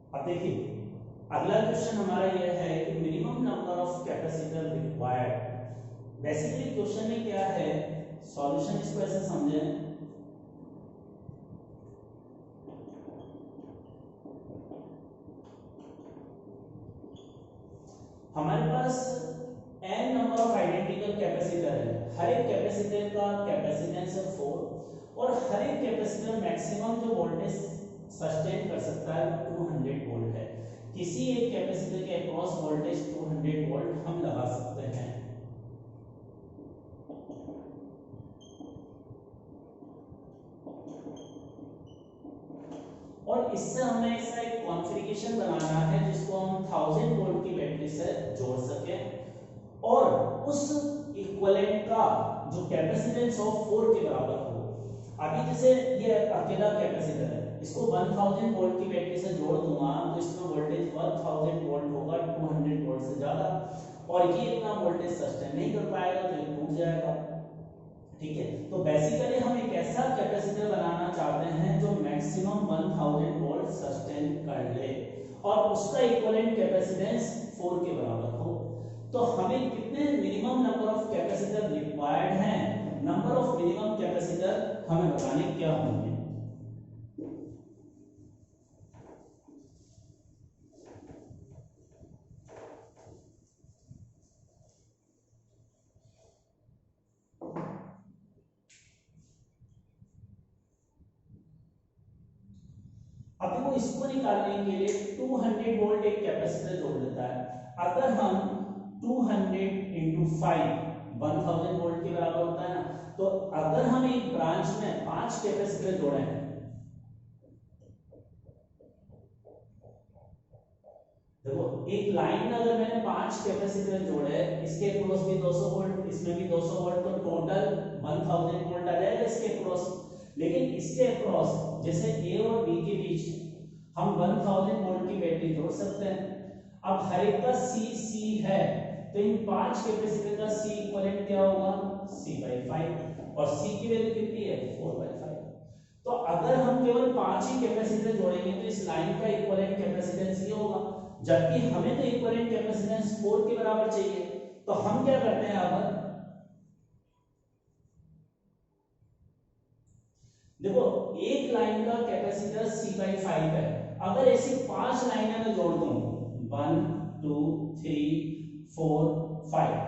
अब देखिए अगला क्वेश्चन हमारा यह है कि minimum number of capacitor required. Basically question में क्या है, सॉल्यूशन इसको ऐसे समझें, हमारे पास n number of identical capacitor है, हर एक कैपेसिटर का कैपेसिटेंस है 4 और हर एक कैपेसिटर मैक्सिमम जो वोल्टेज सस्टेन कर सकता है वो 200 वोल्ट है। किसी एक कैपेसिटर के अक्रॉस वोल्टेज 200 वोल्ट हम लगा सकते हैं। और इससे हमें ऐसा एक कॉन्फ़िगरेशन बनाना है जिसको हम 1000 वोल्ट की बैटरी से जोड़ सकें और उस इक्विवेलेंट का जो कैपेसिटेंस ऑफ 4 के बराबर हो। अभी जैसे ये अकेला कैपेसिटर है, इसको 1000 वोल्ट की बैटरी से जोड़ दूंगा तो इसमें वोल्टेज 1000 वोल्ट होगा, 200 वोल्ट से ज्यादा, और ये इतना वोल्टेज सस्टेन नहीं कर पाएगा तो ये टूट जाएगा। ठीक है, तो बेसिकली हम एक ऐसा कैपेसिटर बनाना चाहते हैं जो मैक्सिमम 1000 वोल्ट सस्टेन कर ले और उसका इक्विवेलेंट कैपेसिटेंस 4 के बराबर हो। तो हमें कितने minimum number of capacitor required हैं, नंबर ऑफ मिनिमम कैपेसिटर हमें बताने क्या होंगे। अब देखो इसको निकालने के लिए 200 वोल्ट एक कैपेसिटर जोड़ देता है। अगर हम 200 इंटू 5 1000 वोल्ट के बराबर होता है ना, तो अगर हम एक ब्रांच में 5 कैपेसिटर जोड़े हैं, देखो एक लाइन में अगर मैंने 5 कैपेसिटर जोड़े, इसके अक्रॉस भी 200 वोल्ट, इसमें भी 200 वोल्ट, तो टोटल 1000 वोल्ट आ जाएगा इसके अक्रॉस। लेकिन इसके अक्रॉस जैसे ए और बी के बीच हम 1000 वोल्ट की बैटरी जोड़ सकते हैं। अब हर एक का सी है, तो इन 5 कैपेसिटर का सी इक्विवेलेंट क्या होगा, C/5, और सी की वैल्यू कितनी है 4/5। तो अगर हम केवल 5 ही कैपेसिटर जोड़ेंगे तो इस लाइन का इक्विवेलेंट कैपेसिटेंस ये होगा, जबकि हमें तो इक्विवेलेंट कैपेसिटेंस 4 के बराबर चाहिए। तो हम क्या करते हैं, अब देखो एक लाइन का कैपेसिटर C/5 है, अगर ऐसी 5 लाइनें मैं जोड़ दूं 1 2 3 4 5,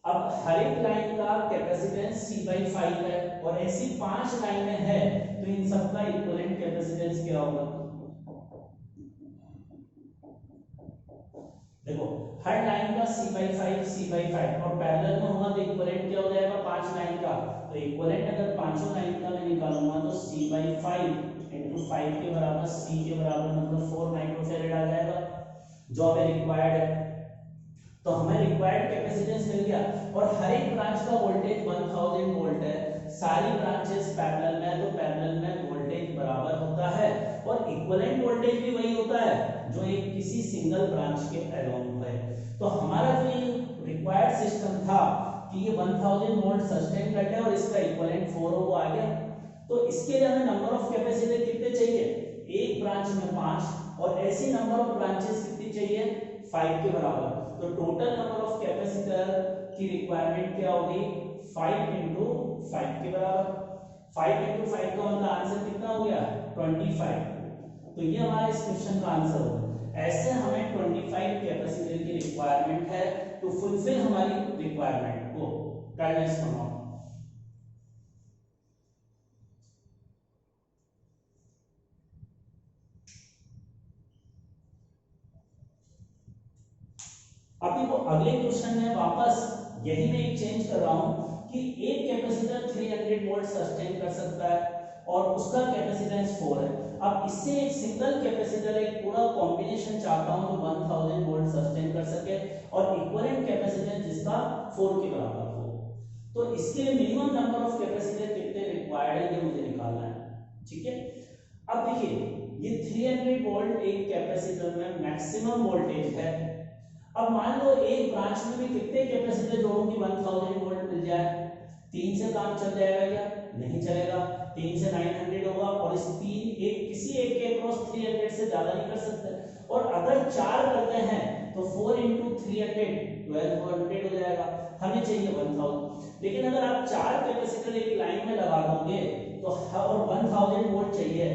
अब हर एक लाइन का कैपेसिटेंस C/5 है और ऐसी 5 लाइनें हैं, तो इन सबका इक्विवेलेंट कैपेसिटेंस क्या होगा। देखो हर लाइन का C/5 और पैरेलल में होगा तो इक्विवेलेंट क्या हो जाएगा 5 लाइन का, तो इक्विवेलेंट अगर पांचों लाइन का मैं निकालूंगा तो C/5 इंटू 5 के बराबर, C के बराबर मतलब 4 माइक्रोफैरड आ जाएगा जो हमें रिक्वायर्ड है। तो हमें रिक्वायर्ड कैपेसिटेंस मिल गया और हर एक ब्रांच का वोल्टेज 1000 वोल्ट है, सारी ब्रांचेस पैरेलल में है तो पैरेलल में वोल्टेज बराबर होता है और इक्विवेलेंट वोल्टेज भी वही होता है जो एक किसी सिंगल ब्रांच के अलोंग है। तो हमारा जो ये रिक्वायर्ड सिस्टम था कि ये 1000 वोल्ट सस्टेन कर ले और इसका इक्विवेलेंट 4 हो, वो आ गया। तो इसके लिए हमें नंबर ऑफ कैपेसिटर कितने चाहिए, एक ब्रांच में 5 और ऐसी नंबर ऑफ ब्रांचेस कितनी चाहिए 5 के बराबर। तो टोटल नंबर ऑफ कैपेसिटर की रिक्वायरमेंट क्या होगी 5 इंटू 5 के बराबर। 5 इंटू 5 का मतलब आंसर कितना हो गया 25। तो ये हमारे इस क्वेश्चन का आंसर होगा। ऐसे हमें 25 कैपेसिटर की रिक्वायरमेंट है टू फुलफिल हमारी रिक्वायरमेंट को। कर लें इसको नोट। अब देखो अगले क्वेश्चन में वापस यही मैं एक चेंज कर रहा हूं कि एक कैपेसिटर 300 वोल्ट सस्टेन कर सकता है और उसका कैपेसिटेंस 4 है। अब इससे एक सिंगल कैपेसिटर एक पूरा कॉम्बिनेशन चाहता हूं जो 1000 वोल्ट सस्टेन कर सके और इक्विवेलेंट कैपेसिटेंस जिसका 4 के बराबर हो। तो इसके लिए मिनिमम नंबर ऑफ कैपेसिटर कितने रिक्वायर्ड है ये मुझे निकालना है। ठीक है, अब देखिए ये 300 वोल्ट एक कैपेसिटर में मैक्सिमम वोल्टेज है। अब मान लो एक ब्रांच में भी कितने कैपेसिटर जोड़ूं कि 1000 वोल्ट मिल जाए, 3 से काम चल जाएगा क्या? नहीं चलेगा। 3 से 900 होगा और इस किसी एक के क्रॉस 300 से ज्यादा नहीं कर सकते। और अगर 4 करते हैं तो 4 × 300 1200 हो जाएगा, हमें चाहिए 1000। लेकिन अगर आप 4 कैपेसिटर एक लाइन में लगा दोगे तो और 1000 वोल्ट चाहिए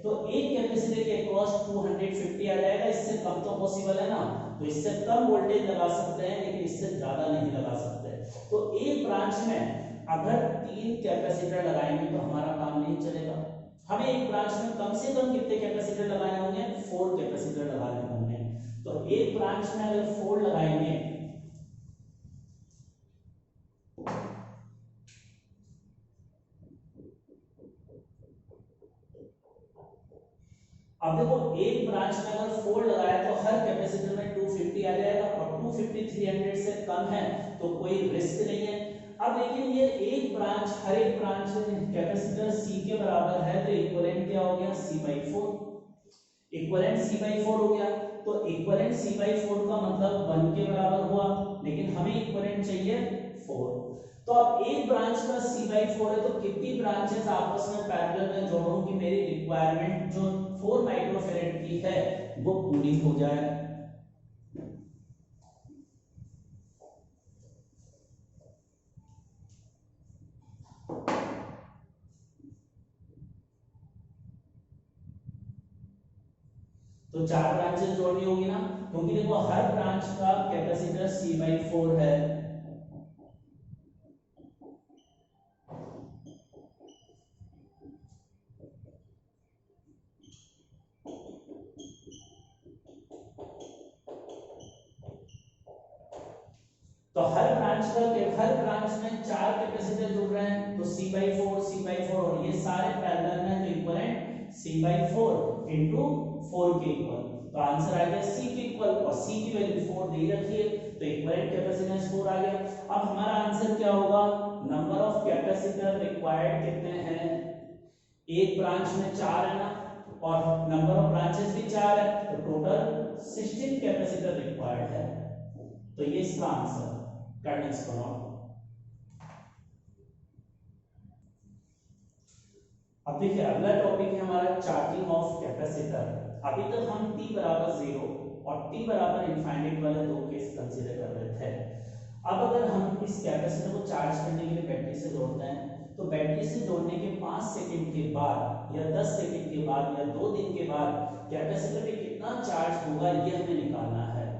तो एक कैपेसिटर के अक्रॉस 250 आ जाएगा। इससे कम तो पॉसिबल है ना, तो इससे कम वोल्टेज लगा सकते हैं लेकिन इससे ज्यादा नहीं लगा सकते। तो एक ब्रांच में अगर 3 कैपेसिटर लगाएंगे तो हमारा काम नहीं चलेगा। हमें एक ब्रांच में कम से कम कितने कैपेसिटर लगाने होंगे? 4 कैपेसिटर लगाने होंगे। तो एक ब्रांच में अगर 4 लगाएंगे अब देखो एक ब्रांच में अगर 4 लगाया तो हर कैपेसिटर में 250 आ जाएगा और 250 300 से कम है तो कोई रिस्क नहीं है। अब लेकिन ये एक ब्रांच हर एक ब्रांच कैपेसिटर C के बराबर है तो इक्विवेलेंट क्या हो गया? C/4। इक्विवेलेंट C/4 हो गया तो इक्विवेलेंट C/4 का मतलब 1 के बराबर हुआ, लेकिन हमें इक्विवेलेंट चाहिए 4। तो अब एक ब्रांच का C/4 है तो कितनी ब्रांचेस आपस में पैरेलल में जोड़ूं कि मेरी रिक्वायरमेंट जो 4 माइक्रोफैरेड की है वो पूरी हो जाए। तो 4 ब्रांचेस जोड़नी होगी ना, क्योंकि देखो हर ब्रांच का कैपेसिटर C/4 है। तो हर ब्रांच में 4 कैपेसिटर जुड़ रहे हैं तो C/4 और ये सारे पैरेलल में तो इक्विवेलेंट C/4 इनटू 4 के इक्वल। तो आंसर आ गया C के इक्वल और C की वैल्यू 4 दे रखी है तो इक्विवेलेंट कैपेसिटेंस 4 आ गया। अब हमारा आंसर क्या होगा? नंबर ऑफ कैपेसिटर रिक्वायर्ड कितने हैं? एक ब्रांच में 4 है ना और नंबर ऑफ ब्रांचेस भी 4 है तो टोटल 16 कैपेसिटर रिक्वायर्ड है। तो ये इसका आंसर कर नेक्स्ट बनाओ। अब देखिए अगला टॉपिक है हमारा चार्जिंग ऑफ कैपेसिटर। अभी तक हम t बराबर 0 और t बराबर इनफाइनाइट वाले दो केस कंसीडर कर रहे थे। अब अगर हम इस कैपेसिटर को चार्ज करने के लिए बैटरी से जोड़ते हैं तो बैटरी से जोड़ने के 5 सेकंड के बाद या 10 सेकंड के बाद या 2 दिन के बाद कैपेसिटर पे कितना चार्ज होगा ये हमें निकालना है।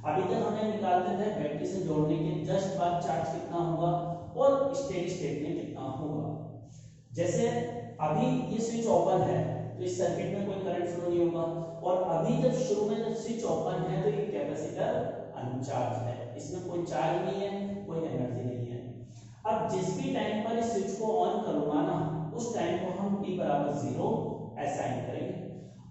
अभी तक हमने निकालते थे बैटरी से जोड़ने के जस्ट बाद चार्ज कितना होगा और स्टेडी स्टेट में कितना होगा। जैसे अभी ये स्विच ओपन है तो इस सर्किट में कोई करंट फ्लो नहीं होगा और अभी जब शुरू में जब स्विच ओपन है तो ये कैपेसिटर अनचार्ज है, इसमें कोई चार्ज नहीं है, कोई एनर्जी नहीं है। अब जिस भी टाइम पर इस स्विच को ऑन करूंगा ना उस टाइम को हम t बराबर 0 असाइन करेंगे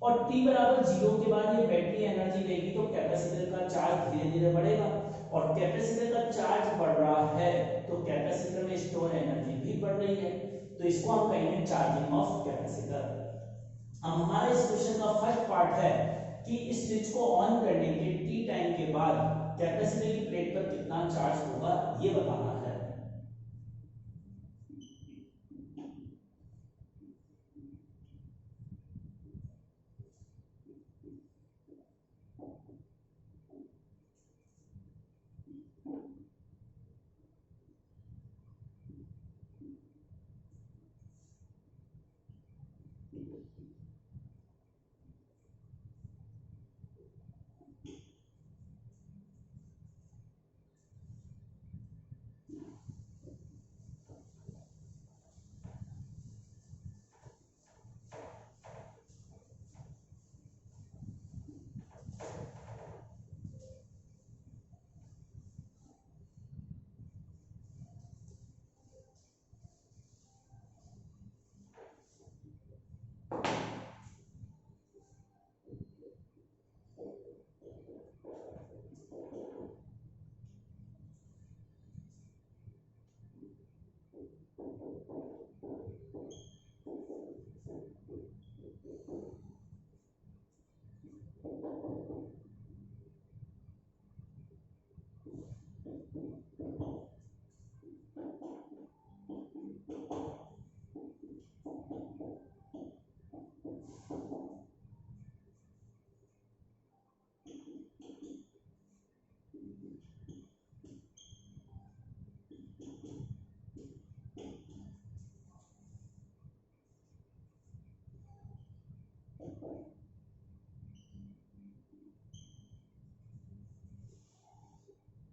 और t बराबर 0 के बाद ये बैटरी एनर्जी लेगी तो कैपेसिटर का चार्ज धीरे धीरे बढ़ेगा और कैपेसिटर का चार्ज बढ़ रहा है तो कैपेसिटर में स्टोर एनर्जी भी बढ़ रही है तो इसको हम कहेंगे चार्जिंग ऑफ कैपेसिटर। अब हमारा इस क्वेश्चन का फर्स्ट पार्ट है कि इस स्विच को ऑन करने के t टाइम के बाद कैपेसिटर की प्लेट पर कितना चार्ज होगा ये बताना है।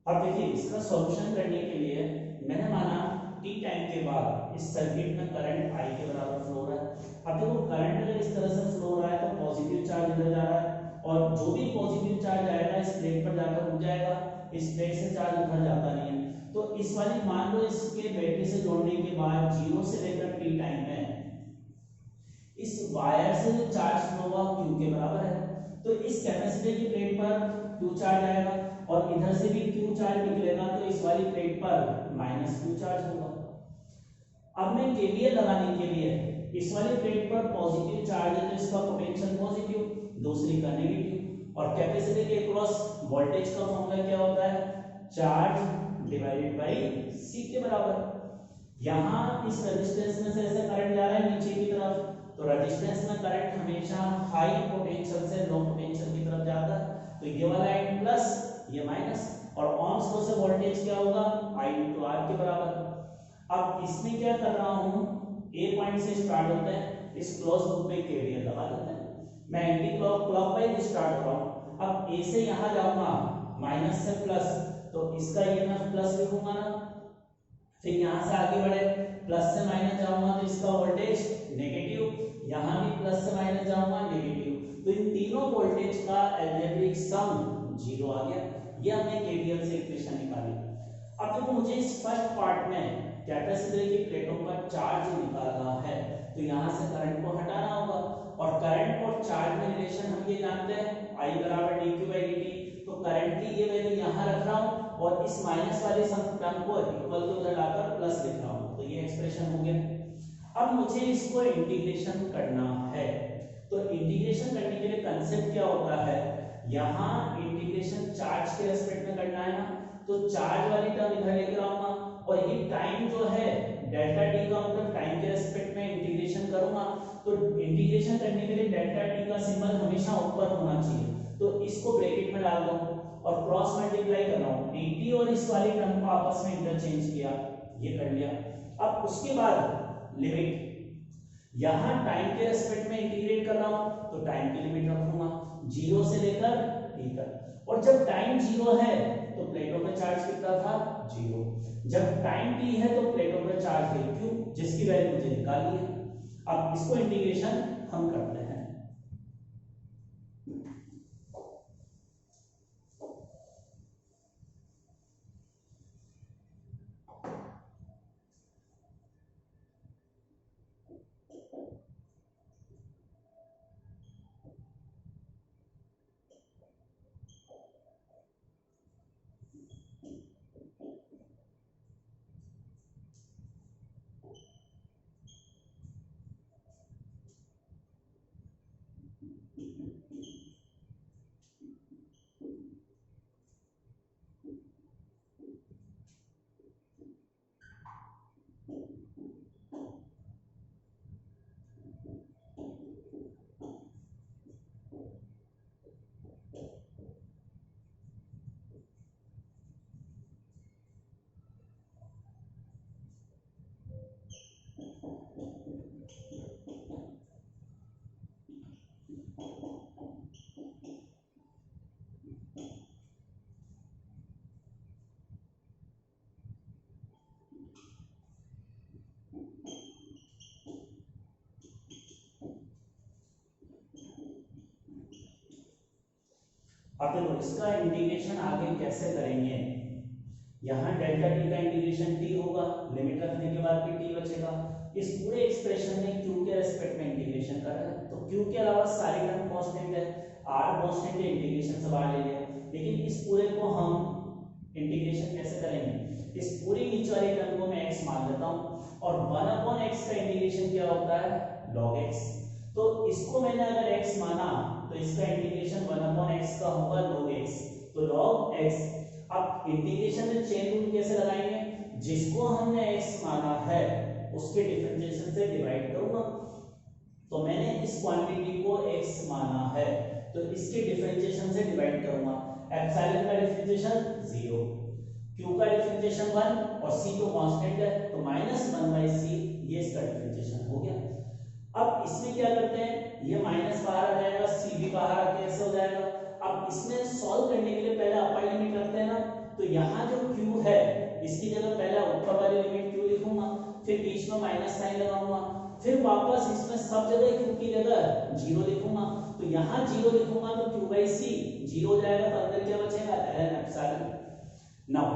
अब देखिए इसका सॉल्यूशन करने के लिए मैंने माना टी टाइम के बाद इस सर्किट में करंट आई के बराबर फ्लो हो रहा है। अब देखो करंट अगर इस तरह से फ्लो हो रहा है तो पॉजिटिव चार्ज इधर जा रहा है और जो भी पॉजिटिव चार्ज आएगा इस प्लेट पर जाकर रुक जाएगा, इस प्लेट से चार्ज उधर जाता नहीं है। तो इस वाली मान लो इसके बैटरी से जोड़ने के बाद 0 से लेकर टी टाइम में इस वायर से जो चार्ज फ्लो हुआ Q के बराबर है। तो इस कैपेसिटर की प्लेट पर Q चार्ज आएगा और इधर से भी Q चार्ज निकलेगा तो इस वाली प्लेट पर -Q चार्ज होगा। अब मैं केवीएल लगाने के लिए इस वाली प्लेट पर पॉजिटिव चार्ज है तो इसका पोटेंशियल पॉजिटिव, दूसरी का नेगेटिव, और कैपेसिटर के क्रॉस वोल्टेज का फॉर्मूला क्या होता है, चार्ज डिवाइडेड बाय C के बराबर। यहां इस रेजिस्टेंस में से ऐसे करंट जा रहा है नीचे की तरफ, तो रेजिस्टेंस में करंट हमेशा हाई पोटेंशियल से लो पोटेंशियल की तरफ जाता है। तो ये वाला एंड प्लस ये माइनस, और ohms लॉ से वोल्टेज क्या होगा I * R के बराबर। अब इसमें क्या कर रहा हूं, ए पॉइंट से स्टार्ट होता है, इस क्लोज लूप में केवीएल लगा देते हैं। मैं एंटी क्लॉकवाइज स्टार्ट कर रहा हूं। अब ए से यहां जाऊंगा माइनस से प्लस, तो इसका ईएमएफ प्लस लिखूंगा ना, फिर यहां से आगे बढ़े प्लस से माइनस जाऊंगा तो इसका वोल्टेज नेगेटिव, यहां भी प्लस से माइनस जाऊंगा नेगेटिव, तो इन तीनों वोल्टेज का अलजेब्रिक सम 0 आ गया। ये हमने केवीएल से इक्वेशन निकाली। अब देखो मुझे इस फर्स्ट पार्ट में कैपेसिटर की प्लेटों पर चार्ज निकालना है, तो यहां से करंट को हटाना होगा, और करंट और चार्ज में रिलेशन हम ये जानते हैं I = dq/dt। तो करंट की ये वैल्यू यहां रख रहा हूं और इस माइनस वाले टर्म को इक्वल टू उधर लाकर प्लस लिख रहा हूं, तो ये एक्सप्रेशन हो गया। अब मुझे इसको इंटीग्रेशन करना है, तो इंटीग्रेशन करने के लिए कंसेप्ट क्या होता है, यहां इंटीग्रेशन चार्ज के रेस्पेक्ट में करना है ना, तो चार्ज वाली टर्म इधर लेकर आऊंगा और ये टाइम जो है डेल्टा टी का मतलब टाइम के रेस्पेक्ट में इंटीग्रेशन करूंगा, तो इंटीग्रेशन करने के लिए डेल्टा टी का सिंबल हमेशा ऊपर होना चाहिए, तो इसको ब्रैकेट में डाल दो और क्रॉस मल्टीप्लाई कर रहा हूं, dt और इस वाली टर्म को आपस में इंटरचेंज किया, ये कर लिया। अब उसके बाद लिमिट, यहां टाइम के रेस्पेक्ट में इंटीग्रेट कर रहा हूं तो टाइम की लिमिट रखूंगा 0 से लेकर t तक, और जब टाइम 0 है तो प्लेटों पे चार्ज कितना था 0, जब टाइम t है तो प्लेटों पे चार्ज है q, जिसकी वैल्यू मुझे निकालनी है। अब इसको इंटीग्रेशन हम करते हैं। अब देखो इसका इंटीग्रेशन आगे कैसे करेंगे, यहाँ डेल्टा टी का इंटीग्रेशन टी होगा, लिमिट रखने के बाद भी टी बचेगा। इस पूरे एक्सप्रेशन में क्यू के रेस्पेक्ट में इंटीग्रेशन कर रहे हैं, तो क्यू के अलावा सारे टर्म कांस्टेंट है, आर कांस्टेंट है, इंटीग्रेशन से बाहर ले लिया। लेकिन इस पूरे को हम इंटीग्रेशन कैसे करेंगे, इस पूरी नीचे वाली टर्म को मैं x मान लेता हूँ, और 1/x का इंटीग्रेशन क्या होता है log x, तो इसको मैंने अगर x माना तो इसका इंटीग्रेशन 1/x का होगा log x, तो log x। अब इंटीग्रेशन में चेन रूल कैसे लगाएंगे, जिसको हमने x माना है उसके डिफरेंशिएशन से डिवाइड करूंगा, तो मैंने इस क्वांटिटी को x माना है तो इसके डिफरेंशिएशन से डिवाइड करूंगा, एप्सिलॉन का डिफरेंशिएशन 0, q का डिफरेंशिएशन 1 और c तो कांस्टेंट है तो -1/c, ये इसका डिफरेंशिएशन हो गया। अब इसमें क्या करते हैं, ये माइनस बाहर आ जाएगा, c भी बाहर आके ऐसे हो जाएगा। अब इसमें सॉल्व करने के लिए पहले अपर लिमिट रखते हैं ना, तो यहाँ जो Q है इसकी जगह पहले ऊपर वाली लिमिट Q लिखूंगा, फिर बीच में माइनस साइन लगाऊंगा, फिर वापस इसमें सब जगह Q की जगह 0 लिखूंगा। तो यहाँ 0 लिखूंगा तो Q बाई सी 0 हो जाएगा, तो अंदर क्या बचेगा ln एप्सिलॉन। नाउ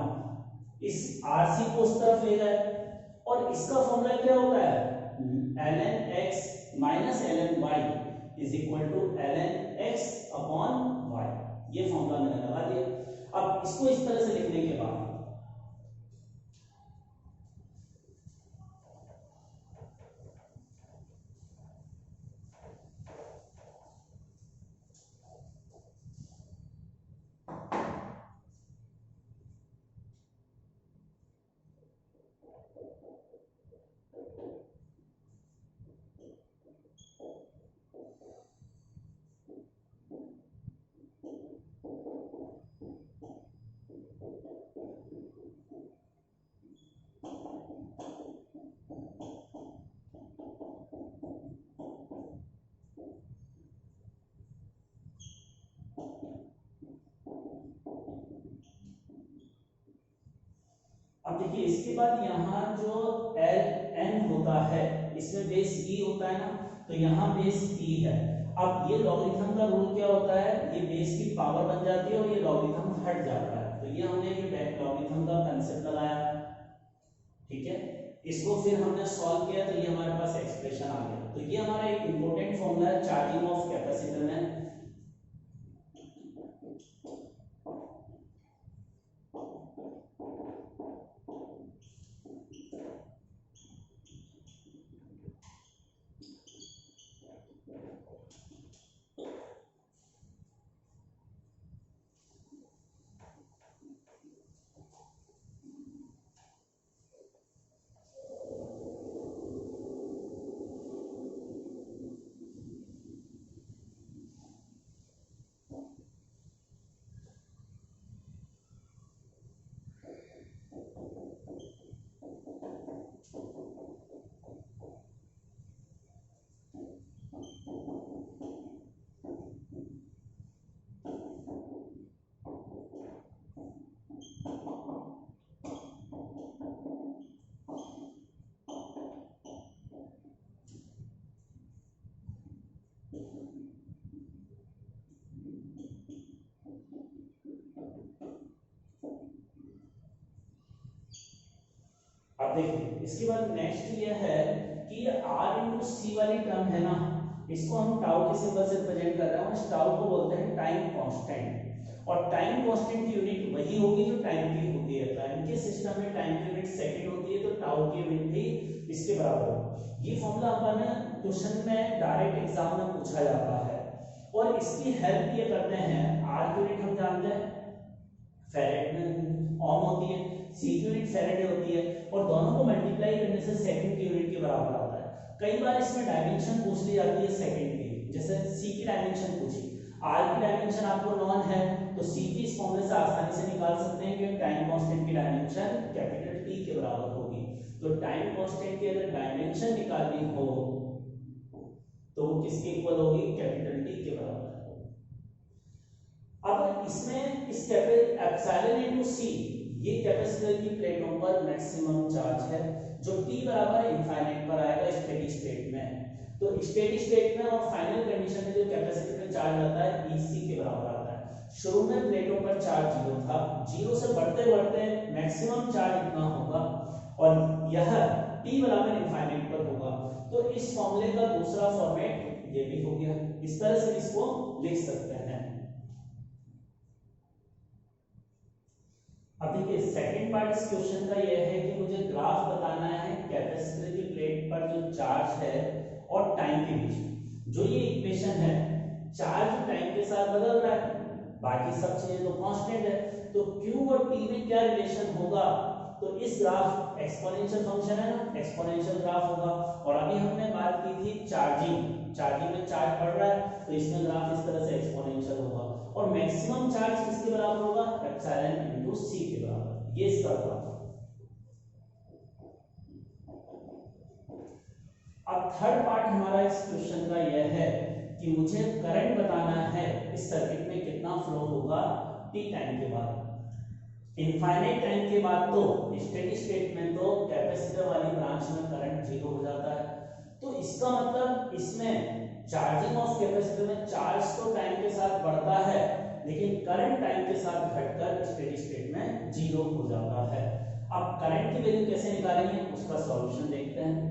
इस RC को उस तरफ ले गए और इसका फॉर्मूला क्या होता है ln x minus ln y is equal to ln x upon y। ये फॉर्मूला मैंने लगा दिया। अब इसको इस तरह से लिखने के बाद अब देखिए इसके बाद यहाँ जो ln होता है इसमें बेस e होता है ना, तो यहाँ बेस e है। अब ये लॉगरिथम का रूल क्या होता है, ये बेस की पावर बन जाती है और ये लॉगरिथम हट जाता है। तो ये हमने ये लॉगरिथम का कंसेप्ट लगाया, ठीक है। इसको फिर हमने सॉल्व किया तो ये हमारे पास एक्सप्रेशन आ गया। तो ये हमारा एक इंपॉर्टेंट फॉर्मूला है चार्जिंग ऑफ कैपेसिटर में। अब देखिए इसके बाद नेक्स्ट ये है कि ये r इंटू सी वाली टर्म है ना, इसको हम टाउ के सिंबल से रिप्रेजेंट कर रहे हैं। इस टाउ को बोलते हैं टाइम कांस्टेंट, और टाइम कांस्टेंट की यूनिट वही होगी जो टाइम की होती है। टाइम के सिस्टम में टाइम की यूनिट सेकंड होती है, तो टाउ की यूनिट भी इसके बराबर होगी। ये फॉर्मूला अपन क्वेश्चन में डायरेक्ट एग्जाम में पूछा जाता है, और इसकी हेल्प ये करते हैं। r की यूनिट हम जानते हैं फैरेड में ओम होती है, सी की यूनिट फैरेड होती है, और दोनों को मल्टीप्लाई करने से सेकंड की यूनिट के बराबर आता है। कई बार इसमें डायमेंशन पूछ ली जाती है सेकंड की, जैसे सी की डायमेंशन पूछी, आर की डायमेंशन आपको नॉन है तो सी की इस फॉर्मूले से आसानी से निकाल सकते हैं कि टाइम कांस्टेंट की डायमेंशन कैपिटल टी के बराबर होगी। तो टाइम कांस्टेंट की अगर डायमेंशन निकालनी हो तो वो किसके इक्वल होगी, कैपिटल टी के बराबर। अब इसमें इस एप्सिलॉन इनटू सी, ये कैपेसिटर की प्लेटों पर मैक्सिमम चार्ज है जो t बराबर इनफाइनाइट पर आएगा स्टेडी स्टेट में। तो स्टेडी स्टेट में और फाइनल कंडीशन में जो कैपेसिटर में चार्ज आता है EC के बराबर आता है। शुरू में प्लेटों पर चार्ज 0 था, 0 से बढ़ते बढ़ते मैक्सिमम चार्ज इतना होगा और यह t बराबर इनफाइनाइट पर होगा। तो इस फॉर्मूले का दूसरा फॉर्मेट ये भी हो गया, इस तरह से इसको लिख सकते हैं। अब देखिए सेकंड पार्ट इस क्वेश्चन का यह है कि मुझे ग्राफ बताना है कैपेसिटर की प्लेट पर जो चार्ज है और टाइम के बीच। जो ये इक्वेशन है, चार्ज टाइम के साथ बदल रहा है, बाकी सब चीजें तो कांस्टेंट है, तो Q और T में क्या रिलेशन होगा, तो इस ग्राफ एक्सपोनेंशियल फंक्शन है ना, एक्सपोनेंशियल ग्राफ होगा। और अभी हमने बात की थी चार्जिंग में चार्ज बढ़ रहा है तो इसमें ग्राफ इस तरह से एक्सपोनेंशियल होगा, और मैक्सिमम चार्ज किसके बराबर होगा, एप्सिलॉन इनटू सी के बराबर। ये इसका ग्राफ। अब थर्ड पार्ट हमारा इस क्वेश्चन का यह है कि मुझे करंट बताना है इस सर्किट में कितना फ्लो होगा t टाइम के बाद। इनफाइनाइट टाइम के बाद तो स्टेडी स्टेट में तो कैपेसिटर वाली ब्रांच में करंट जीरो हो जाता है। तो इसका मतलब इसमें चार्जिंग ऑफ कैपेसिटर में चार्ज तो टाइम के साथ बढ़ता है, लेकिन करंट टाइम के साथ घटकर स्टेडी स्टेट में जीरो हो जाता है। अब करंट की वैल्यू कैसे निकालेंगे उसका सॉल्यूशन देखते हैं।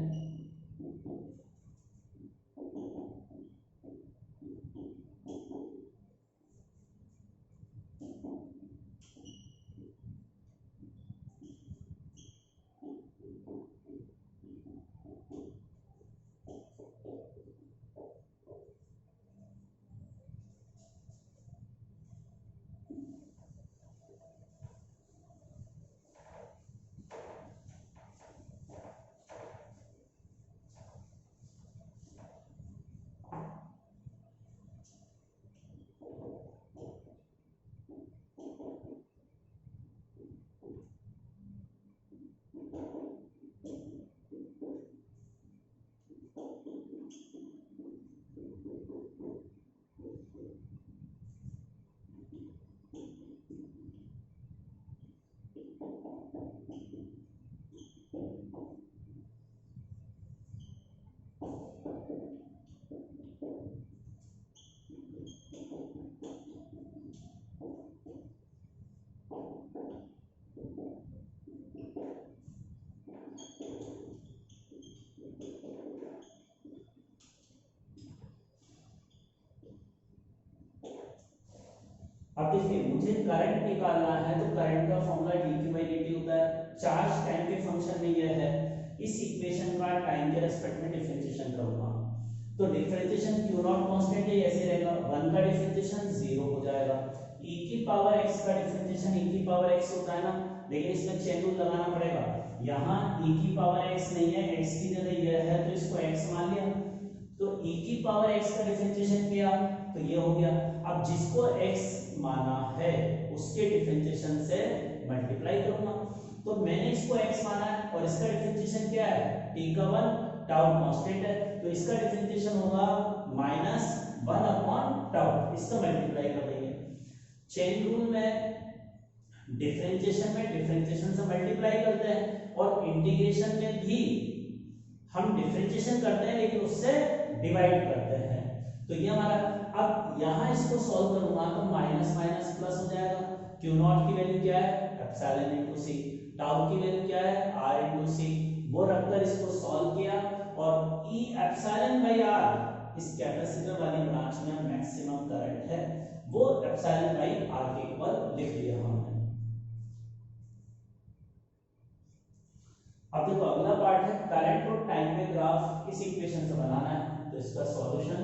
अब देखिए मुझे करंट निकालना है, तो करंट का फॉर्मूला dq/dt होता है। चार्ज टाइम के फंक्शन में यह है। इस इक्वेशन का टाइम के रेस्पेक्ट में डिफरेंशिएशन करूंगा, तो डिफरेंशिएशन q नॉट कांस्टेंट है, ऐसे रहेगा। 1 का डिफरेंशिएशन 0 हो जाएगा। e की पावर x का डिफरेंशिएशन e की पावर x होता है ना, लेकिन इसमें चेन रूल लगाना पड़ेगा। यहाँ e की पावर x नहीं है, x की जगह यह है, तो इसको x मान लिया। तो e की पावर x का डिफरेंशिएशन किया तो ये हो गया। अब जिसको x माना है उसके डिफरेंशिएशन से मल्टीप्लाई करूंगा। तो मैंने इसको x माना है और इसका डिफरेंशिएशन क्या है, t का 1, टाउ कांस्टेंट है, तो इसका डिफरेंशिएशन होगा -1/टाउ। इसका मल्टीप्लाई कर देंगे। चेन रूल में डिफरेंशिएशन से मल्टीप्लाई करते हैं, और इंटीग्रेशन में भी हम डिफरेंशिएशन करते हैं लेकिन उससे डिवाइड करते हैं। तो ये हमारा, अब यहां इसको सॉल्व करूंगा तो माइनस माइनस प्लस हो जाएगा। क्यू नॉट की वैल्यू क्या है, एप्सिलॉन इनटू सी। टाउ की वैल्यू क्या है, आर इनटू सी। वो रखकर इसको सॉल्व किया, और ई एप्सिलॉन बाई आर इस कैपेसिटर वाली ब्रांच में मैक्सिमम करंट है, वो एप्सिलॉन बाई आर के इक्वल लिख लिया हमने। अब देखो अगला पार्ट है करंट और टाइम में ग्राफ इस इक्वेशन से बनाना है, तो इसका सॉल्यूशन।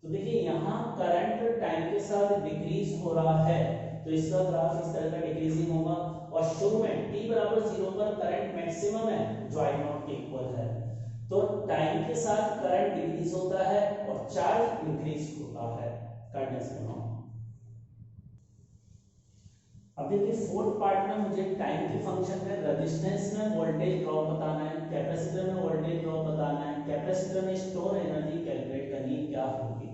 तो देखिए यहाँ करंट टाइम के साथ डिक्रीज हो रहा है, तो इसका ग्राफ इस तरह का डिक्रीजिंग होगा, और शुरू में t बराबर 0 पर करंट मैक्सिमम है जो i नॉट के इक्वल है। तो टाइम के साथ करंट डिक्रीज होता है और चार्ज इंक्रीज होता है करने से। अब देखिए फोर्थ पार्ट में मुझे टाइम के फंक्शन में रेजिस्टेंस में वोल्टेज ड्रॉप बताना है, कैपेसिटर में वोल्टेज ड्रॉप बताना है, कैपेसिटर में स्टोर एनर्जी कैलकुलेट करनी क्या होगी।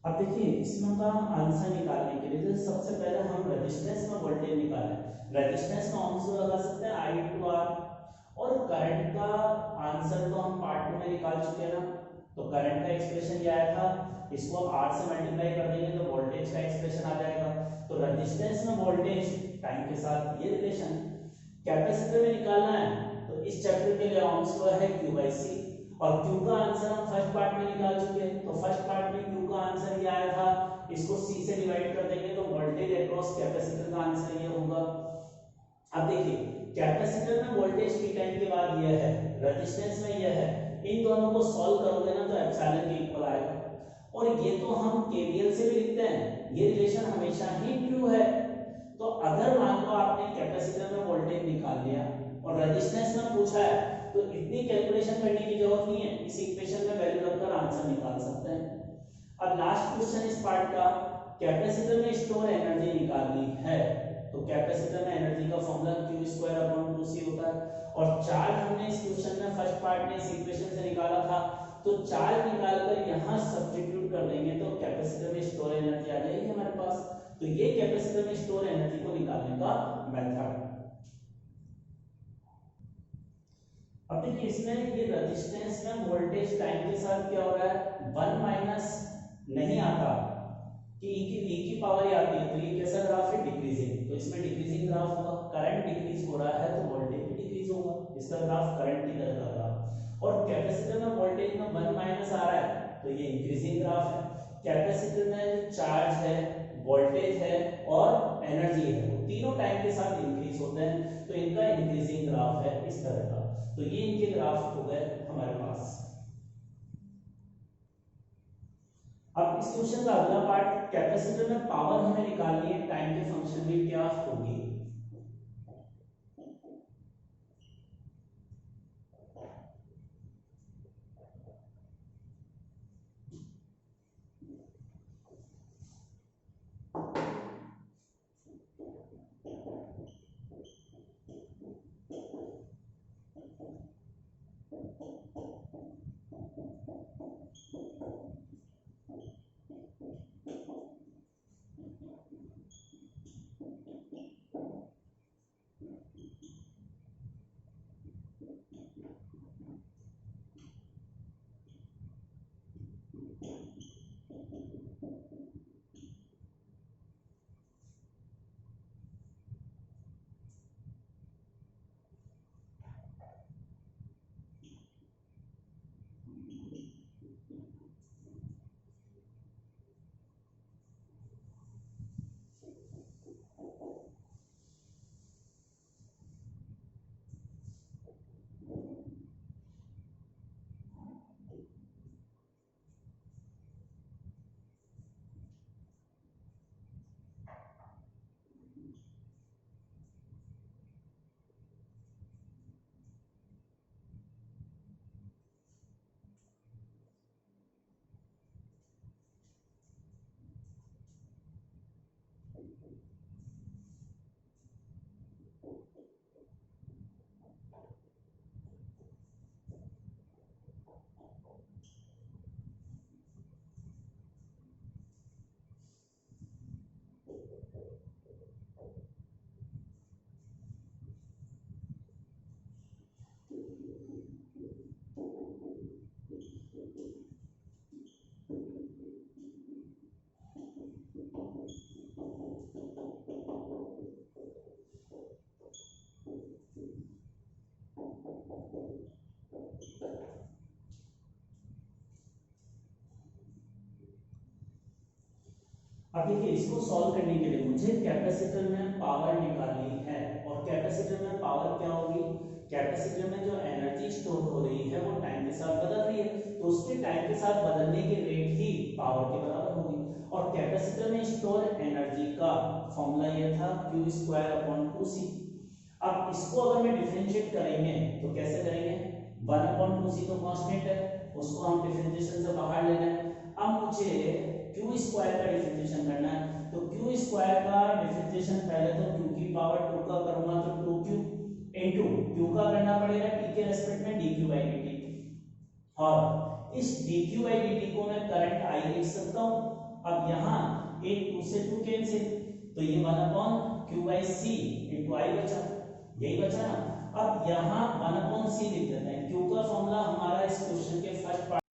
अब देखिए इसमें का आंसर निकालने के लिए तो सबसे पहले हम रेजिस्टेंस में वोल्टेज निकालें। रेजिस्टेंस में हम लगा सकते हैं आई टू आर, और करंट का आंसर तो हम पार्ट 2 में निकाल चुके हैं ना। तो करंट का एक्सप्रेशन क्या आया था, इसको आर से मल्टीप्लाई कर देंगे तो वोल्टेज का एक्सप्रेशन आ जाएगा। तो रेजिस्टेंस में वोल्टेज टाइम के साथ ये रिलेशन। कैपेसिटर में निकालना है तो इस चैप्टर के लिए ओम्स लॉ है Q बाई C, और Q का आंसर हम फर्स्ट पार्ट में निकाल चुके हैं। तो फर्स्ट पार्ट में Q का आंसर ये आया था, इसको C से डिवाइड कर देंगे तो वोल्टेज अक्रॉस कैपेसिटर का आंसर ये होगा। अब देखिए कैपेसिटर में वोल्टेज t टाइम के बाद ये है, रेजिस्टेंस में ये है, इन दोनों को सॉल्व करोगे ना तो एप्सिलॉन के इक्वल आएगा। और ये तो हम केवीएल से भी लिखते हैं, ये रिलेशन हमेशा ही ट्रू है। तो अगर मान लो आपने कैपेसिटर में वोल्टेज निकाल लिया और रेजिस्टेंस में पूछा है तो इतनी कैलकुलेशन करने की जरूरत नहीं है, इस इक्वेशन में वैल्यू रखकर आंसर निकाल सकते हैं। अब लास्ट क्वेश्चन इस पार्ट का, कैपेसिटर में स्टोर एनर्जी निकालनी है। तो कैपेसिटर में एनर्जी का फॉर्मूला Q²/2C होता है, और चार्ज हमने इस क्वेश्चन में फर्स्ट पार्ट में इस इक्वेशन से निकाला था। तो चार्ज निकालकर यहां सब्स्टिट्यूट कर देंगे तो कैपेसिटर में स्टोर एनर्जी आ जाएगी हमारे पास। तो ये कैपेसिटर में स्टोर एनर्जी को निकालने का मेथड। अब देखिए इसमें ये रेजिस्टेंस में वोल्टेज टाइम के साथ क्या हो रहा है, 1 माइनस नहीं आता कि e की पावर ही आती है, तो ये कैसा ग्राफ है, डिक्रीजिंग। तो इसमें डिक्रीजिंग ग्राफ होगा, करंट डिक्रीज हो रहा है तो वोल्टेज भी डिक्रीज होगा, इसका ग्राफ करंट की तरह का ग्राफ। और कैपेसिटर में वोल्टेज में 1 माइनस आ रहा है तो ये इंक्रीजिंग ग्राफ है। कैपेसिटर में जो चार्ज है, वोल्टेज है और एनर्जी है, वो तीनों टाइम के साथ इंक्रीज होते हैं, तो इनका इंक्रीजिंग ग्राफ है इस तरह का। तो ये इनके ग्राफ हो गए हमारे पास। अब इस क्वेश्चन का अगला पार्ट, कैपेसिटर में पावर हमें निकालनी है, टाइम के फंक्शन में क्या होगी। अब देखिए इसको सॉल्व करने के लिए मुझे कैपेसिटर में पावर निकालनी है, और कैपेसिटर में पावर क्या होगी, कैपेसिटर में जो एनर्जी स्टोर हो रही है वो टाइम के साथ बदल रही है, तो उसके टाइम के साथ बदलने की रेट ही पावर के बराबर होगी। और कैपेसिटर में स्टोर एनर्जी का फॉर्मूला ये था Q²/2C। अब इसको अगर मैं डिफरेंशिएट करेंगे तो कैसे करेंगे, 1/2C तो कांस्टेंट है, उसको हम डिफरेंशिएशन से बाहर लेना है। अब मुझे Q² का डिफरेंशिएशन करना है, तो Q² का डिफरेंशिएशन पहले तो Q की पावर 2 का करूंगा तो 2Q इनटू Q का करना पड़ेगा T के रेस्पेक्ट में dQ/dt, और इस dQ/dt को मैं करंट I लिख सकता हूं। अब यहाँ एक 2 से 2 कैंसिल, तो ये 1/q/c * i बचा, यही बचा ना। अब यहाँ 1/c लिख देते हैं,